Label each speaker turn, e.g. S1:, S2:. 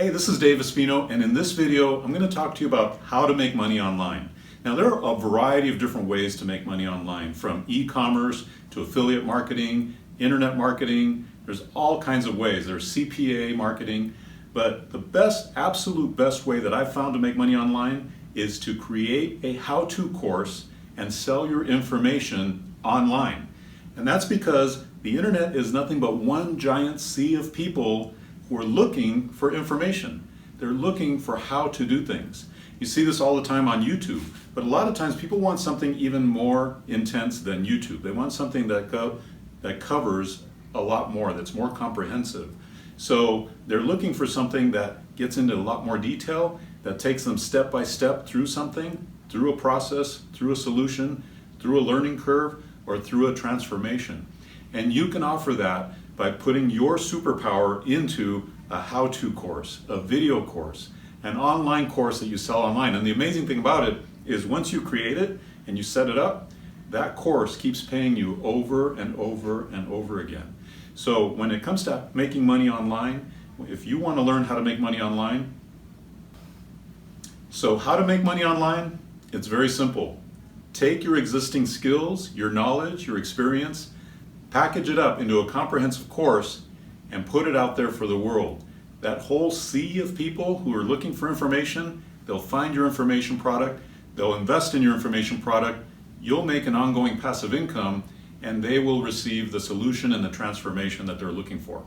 S1: Hey, this is Dave Espino, and in this video, I'm going to talk to you about how to make money online. Now, there are a variety of different ways to make money online, from e-commerce to affiliate marketing, internet marketing. There's all kinds of ways. There's CPA marketing, but the absolute best way that I've found to make money online is to create a how-to course and sell your information online. And that's because the internet is nothing but one giant sea of people who are looking for information. They're looking for how to do things. You see this all the time on YouTube, but a lot of times people want something even more intense than YouTube. They want something that covers a lot more, that's more comprehensive. So they're looking for something that gets into a lot more detail, that takes them step by step through something, through a process, through a solution, through a learning curve, or through a transformation. And you can offer that by putting your superpower into a how-to course, a video course, an online course that you sell online. And the amazing thing about it is once you create it and you set it up, that course keeps paying you over and over and over again. So when it comes to making money online, if you want to learn how to make money online, so how to make money online, it's very simple. Take your existing skills, your knowledge, your experience, package it up into a comprehensive course and put it out there for the world. That whole sea of people who are looking for information, they'll find your information product, they'll invest in your information product, you'll make an ongoing passive income, and they will receive the solution and the transformation that they're looking for.